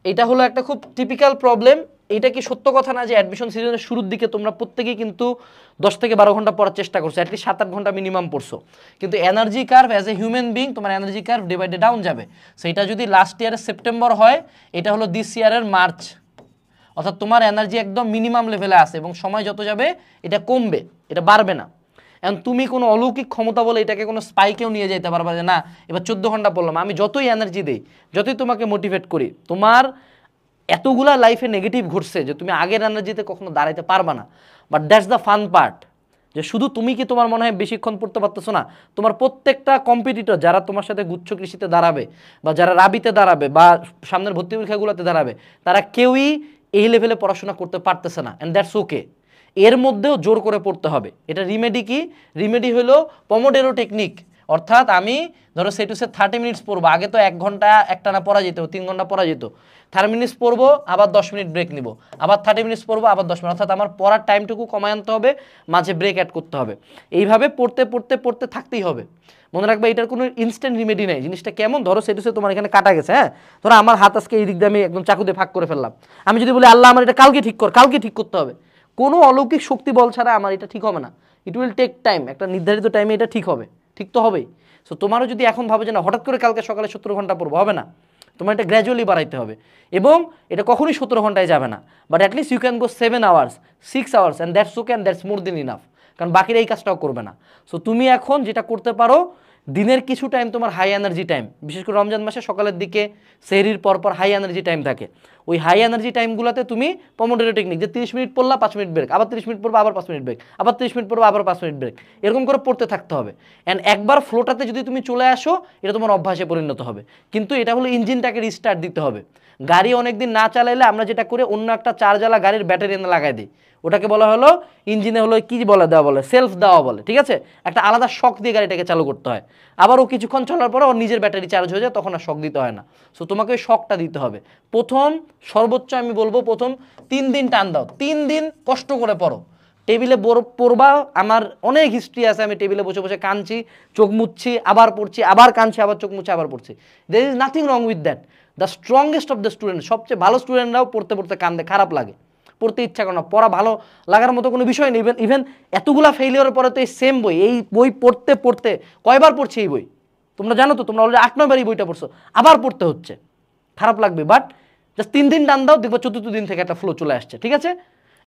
এটা হলো একটা খুব টিপিক্যাল প্রবলেম। এটা কি সত্য কথা না যে অ্যাডমিশন সিজনের শুরুর দিকে তোমরা প্রত্যেকেই কিন্তু 10 থেকে 12 ঘন্টা পড়ার চেষ্টা করছো, অ্যাটলিস্ট 7-8 ঘন্টা মিনিমাম পড়ছো, কিন্তু energy curve as a human being তোমার energy curve day by day down যাবে। সেটা যদি লাস্ট ইয়ারের সেপ্টেম্বর হয়, এটা হলো দিস ইয়ারের মার্চ, অর্থাৎ তোমার এনার্জি একদম মিনিমাম লেভেলে আছে এবং সময় যত যাবে এটা কমবে, এটা বাড়বে না। এখন তুমি কোনো অলৌকিক ক্ষমতা বলে এটাকে কোনো স্পাইকেও নিয়ে যেতে পারবা যে না এবার 14 ঘন্টা পড়লাম, আমি যতই এনার্জি দিই, যতই তোমাকে মোটিভেট করি, তোমার এতগুলা লাইফে নেগেটিভ ঘটছে যে তুমি আগের এনার্জিতে কখনো দাঁড়াইতে পারবা না। But that's the fun part, যে শুধু তুমি কি তোমার মনে হয় বেশিক্ষণ পড়তে পারতেছো না, তোমার প্রত্যেকটা কম্পিটিটর যারা তোমার সাথে গুচ্ছ কৃষিতে দাঁড়াবে বা যারা রাবিতে দাঁড়াবে বা সামনের ভর্তি পরীক্ষাগুলোতে দাঁড়াবে, তারা কেউই এই লেভেলে পড়াশোনা করতে পারতেছে না, অ্যান্ড দ্যাটস ওকে। এর মধ্যেও জোর করে পড়তে হবে। এটা রিমেডি কি? রিমেডি হলো পমোডেরো টেকনিক, অর্থাৎ আমি ধরো সে টু সে 30 মিনিটস পড়বো, আগে তো 1 ঘন্টা একটানা পড়া যেত, 3 ঘন্টা পড়া যেত, 30 মিনিটস পড়বো আবার 10 মিনিট ব্রেক নিব, আবার 30 মিনিটস পড়বো আবার 10 মিনিট, অর্থাৎ আমার পড়ার টাইমটুকু কমায় আনতে হবে, মাঝে ব্রেক অ্যাড করতে হবে। এইভাবে পড়তে পড়তে পড়তে থাকতেই হবে। মনে রাখবে এটার কোনো ইনস্ট্যান্ট রিমেডি নেই। জিনিসটা কেমন, ধরো সে টু সে তোমার এখানে কাটা গেছে, হ্যাঁ, ধরো আমার হাত আজকে এই দিক দিয়ে আমি একদম চাকু দিয়ে ফাঁক করে ফেললাম, আমি যদি বলি আল্লাহ আমার এটা কালকে ঠিক কর, কালকে ঠিক করতে হবে, কোনো অলৌকিক শক্তি বল ছাড়া আমার এটা ঠিক হবে না। ইট উইল টেক টাইম, একটা নির্ধারিত টাইমে এটা ঠিক হবে, ঠিক তো হবেই। সো তোমারও যদি এখন ভাবো যে না হঠাৎ করে কালকে সকালে 17 ঘন্টা পড়বো, হবে না, তোমার এটা গ্র্যাজুয়ালি বাড়াইতে হবে। এবং এটা কখনোই 17 ঘন্টায় যাবে না, but atleast you can go 7 hours 6 hours and that's okay and that's more than enough, কারণ বাকিরা এই কাজটাও করবে না। সো তুমি এখন যেটা করতে পারো, দিনের কিছু টাইম তোমার হাই এনার্জি টাইম, বিশেষ করে রমজান মাসে সকালের দিকে সেহরির পরপর হাই এনার্জি টাইম থাকে, ওই হাই এনার্জি টাইমগুলোতে তুমি পমোডোরো টেকনিক, যে 30 মিনিট পড়লা 5 মিনিট ব্রেক, আবার 30 মিনিট পড়বো আবার 5 মিনিট ব্রেক, আবার 30 মিনিট পড়বো আবার 5 মিনিট ব্রেক, এরকম করে পড়তে থাকতে হবে। অ্যান্ড একবার ফ্লোটাতে যদি তুমি চলে আসো, এটা তোমার অভ্যাসে পরিণত হবে। কিন্তু এটা হলো ইঞ্জিনটাকে রিস্টার্ট দিতে হবে। গাড়ি অনেকদিন না চালাইলে আমরা যেটা করে অন্য একটা চার্জালা গাড়ির ব্যাটারি এনে লাগাই দিই, ওটাকে বলা হলো ইঞ্জিনে হলো কি বলে দেওয়া বলে, সেলফ দেওয়া বলে, ঠিক আছে, একটা আলাদা শক দিয়ে গাড়িটাকে চালু করতে হয়, আবার ও কিছুক্ষণ চলার পরে ওর নিজের ব্যাটারি চার্জ হয়ে যায়, তখন আর শক দিতে হয় না। সো তোমাকে ওই শকটা দিতে হবে। প্রথম সর্বোচ্চ আমি বলবো প্রথম 3 দিন টান দাও, 3 দিন কষ্ট করে পড়ো, টেবিলে পড়বা। আমার অনেক হিস্ট্রি আছে, আমি টেবিলে বসে বসে কাঁদছি, চোখ মুচ্ছি, আবার পড়ছি, আবার কাঁদছি, আবার চোখ মুচ্ছি, আবার পড়ছি। There is nothing wrong with that. The strongest of the student, সবচেয়ে ভালো স্টুডেন্টরাও পড়তে পড়তে কান্দে, খারাপ লাগে, পড়তে ইচ্ছা করে না, পড়া ভালো লাগার মতো কোনো বিষয় নেই। ইভেন এতগুলা ফেইলিওরের পরে তো এই সেম বই, এই বই পড়তে পড়তে কয়বার পড়ছি এই বই তোমরা জানো তো, তোমরা অলরেডি 8-9 বার এই বইটা পড়ছো, আবার পড়তে হচ্ছে, খারাপ লাগবে। বাট জাস্ট 3 দিন টান দাও, দেখবো 4th দিন থেকে একটা ফ্লো চলে আসছে, ঠিক আছে।